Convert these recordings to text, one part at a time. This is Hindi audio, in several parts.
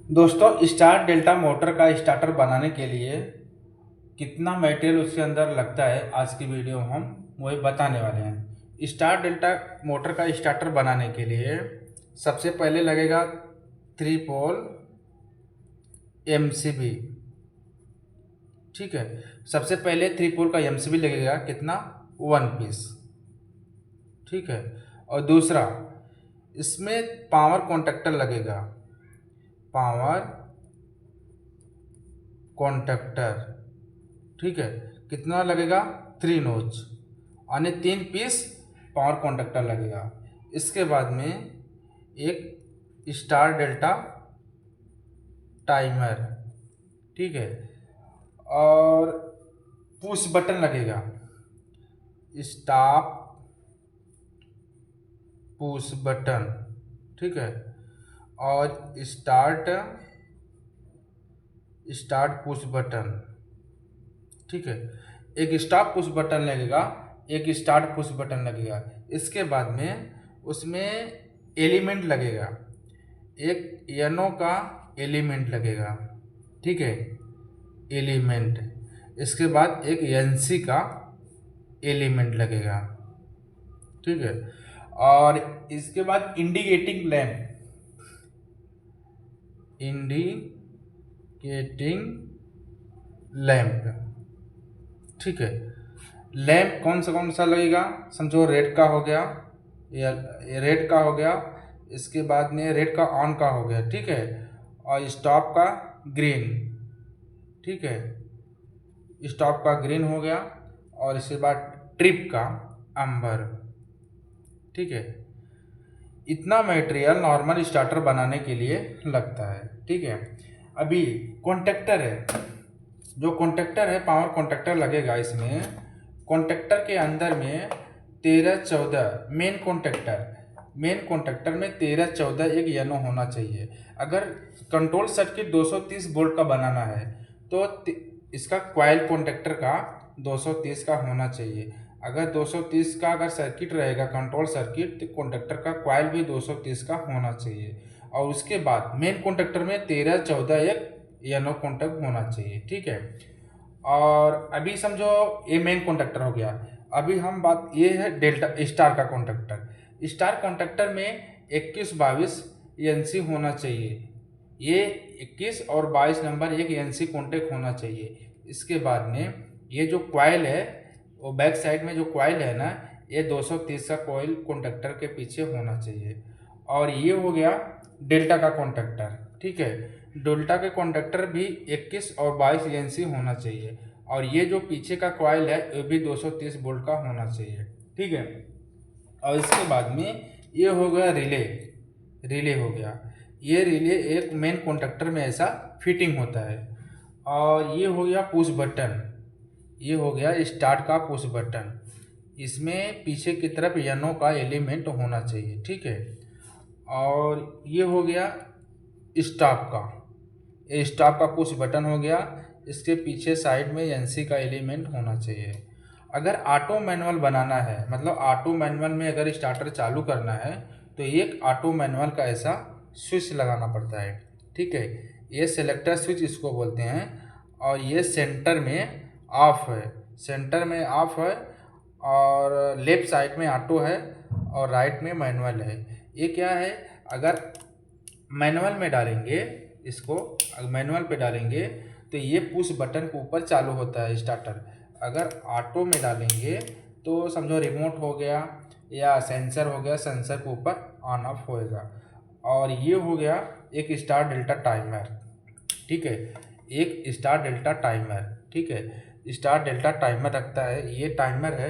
दोस्तों, स्टार डेल्टा मोटर का स्टार्टर बनाने के लिए कितना मटेरियल उसके अंदर लगता है आज की वीडियो में हम वही बताने वाले हैं। स्टार डेल्टा मोटर का स्टार्टर बनाने के लिए सबसे पहले लगेगा 3 पोल एमसीबी। ठीक है, सबसे पहले 3 पोल का एमसीबी लगेगा कितना, 1 पीस। ठीक है, और दूसरा इसमें पावर कॉन्टैक्टर लगेगा, पावर कॉन्टैक्टर। ठीक है, कितना लगेगा, 3 नोच, यानी 3 पीस पावर कॉन्टैक्टर लगेगा। इसके बाद में एक स्टार डेल्टा टाइमर। ठीक है, और पुश बटन लगेगा, स्टॉप पुश बटन। ठीक है, और स्टार्ट पुश बटन। ठीक है, एक स्टॉप पुश बटन लगेगा, एक स्टार्ट पुश बटन लगेगा। इसके बाद में उसमें एलिमेंट लगेगा, एक यनो का एलिमेंट लगेगा। ठीक है, एलिमेंट। इसके बाद एक एनसी का एलिमेंट लगेगा। ठीक है, और इसके बाद इंडिकेटिंग लैंप। ठीक है, लैंप कौन सा लगेगा, समझो रेड का हो गया, या रेड का हो गया। इसके बाद में रेड का ऑन का हो गया। ठीक है, और स्टॉप का ग्रीन। ठीक है, स्टॉप का ग्रीन हो गया, और इसके बाद ट्रिप का अंबर। ठीक है, इतना मटेरियल नॉर्मल स्टार्टर बनाने के लिए लगता है। ठीक है, अभी कॉन्टैक्टर है, जो कॉन्टैक्टर है पावर कॉन्टैक्टर लगेगा। इसमें कॉन्टैक्टर के अंदर में 13-14 मेन कॉन्टैक्टर में 13-14 एक यनो होना चाहिए। अगर कंट्रोल सर्किट 230 वोल्ट का बनाना है तो इसका क्वाइल कॉन्टैक्टर का 230 का होना चाहिए। अगर 230 का अगर सर्किट रहेगा कंट्रोल सर्किट, तो कॉन्टैक्टर का क्वाइल भी 230 का होना चाहिए। और उसके बाद मेन कॉन्टैक्टर में 13-14 एक यनो कॉन्टैक्ट होना चाहिए। ठीक है, और अभी समझो ये मेन कॉन्टैक्टर हो गया। अभी हम बात ये है डेल्टा स्टार का कॉन्टैक्टर। स्टार कॉन्टैक्टर में 21-22 एनसी होना चाहिए। ये 21 और 22 नंबर एक एनसी कॉन्टैक्ट होना चाहिए। इसके बाद में ये जो क्वाइल है, वो बैक साइड में जो क्वाइल है ना, ये 230 का कॉइल कॉन्टैक्टर के पीछे होना चाहिए। और ये हो गया डेल्टा का कॉन्टैक्टर। ठीक है, डेल्टा के कॉन्टैक्टर भी 21 और 22 एनसी होना चाहिए। और ये जो पीछे का कॉइल है ये भी 230 वोल्ट का होना चाहिए। ठीक है, और इसके बाद में ये हो गया रिले हो गया। ये रिले एक मेन कॉन्टैक्टर में ऐसा फिटिंग होता है। और ये हो गया पुश बटन, ये हो गया स्टार्ट का पुश बटन। इसमें पीछे की तरफ यनो का एलिमेंट होना चाहिए। ठीक है, और ये हो गया स्टॉप का, ये स्टॉप का पुश बटन हो गया। इसके पीछे साइड में एनसी का एलिमेंट होना चाहिए। अगर ऑटो मैनुअल बनाना है, मतलब ऑटो मैनुअल में अगर स्टार्टर चालू करना है, तो एक ऑटो मैनुअल का ऐसा स्विच लगाना पड़ता है। ठीक है, ये सेलेक्टर स्विच इसको बोलते हैं। और ये सेंटर में ऑफ है, सेंटर में ऑफ है, और लेफ्ट साइड में ऑटो है, और राइट में मैनुअल है। ये क्या है, अगर मैनुअल में डालेंगे इसको, अगर मैनुअल पे डालेंगे तो ये पुश बटन के ऊपर चालू होता है स्टार्टर। अगर ऑटो में डालेंगे तो समझो रिमोट हो गया या सेंसर हो गया, सेंसर के ऊपर ऑन ऑफ होएगा। और ये हो गया एक स्टार डेल्टा टाइमर। ठीक है, एक स्टार डेल्टा टाइमर। ठीक है, स्टार डेल्टा टाइमर रखता है, ये टाइमर है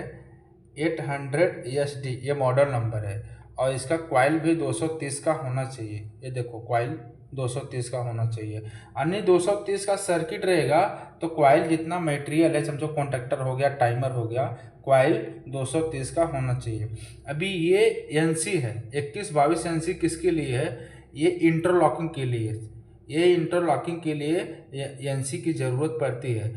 800 ESD, ये मॉडल नंबर है। और इसका क्वाइल भी 230 का होना चाहिए। ये देखो क्वाइल 230 का होना चाहिए, अन्य 230 का सर्किट रहेगा तो क्वाइल जितना मटेरियल है, समझो कॉन्टैक्टर हो गया, टाइमर हो गया, क्वाइल 230 का होना चाहिए। अभी ये एनसी है 21-22 एनसी किसके लिए है, ये इंटरलॉकिंग के लिए, ये इंटरलॉकिंग के लिए एनसी की ज़रूरत पड़ती है।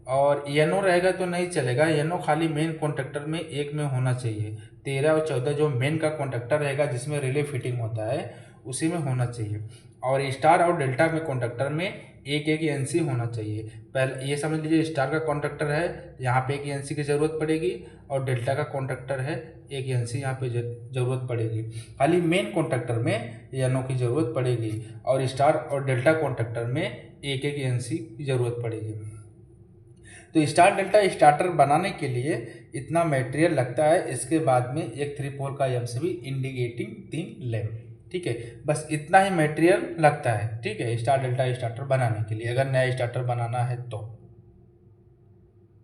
और येनो रहेगा तो नहीं चलेगा, येनो खाली मेन कॉन्टैक्टर में एक में होना चाहिए। 13 और 14 जो मेन का कॉन्टैक्टर रहेगा जिसमें रिले फिटिंग होता है उसी में होना चाहिए। और स्टार और डेल्टा में कॉन्डक्टर में एक एक एनसी होना चाहिए। पहले ये समझ लीजिए स्टार का कॉन्डक्टर है, यहाँ पे एक एनसी की ज़रूरत पड़ेगी, और डेल्टा का कॉन्डक्टर है, एक एनसी यहाँ पे ज़रूरत पड़ेगी। खाली मेन कॉन्डक्टर में एनओ की ज़रूरत पड़ेगी, और स्टार और डेल्टा कॉन्डक्टर में एक एक एनसी की ज़रूरत पड़ेगी। तो स्टार डेल्टा स्टार्टर बनाने के लिए इतना मटेरियल लगता है। इसके बाद में एक 3 पोल का एमसीबी इंडिकेटिंग 3 लैंप, ठीक है, बस इतना ही मटेरियल लगता है, ठीक है, स्टार डेल्टा स्टार्टर बनाने के लिए, अगर नया स्टार्टर बनाना है तो।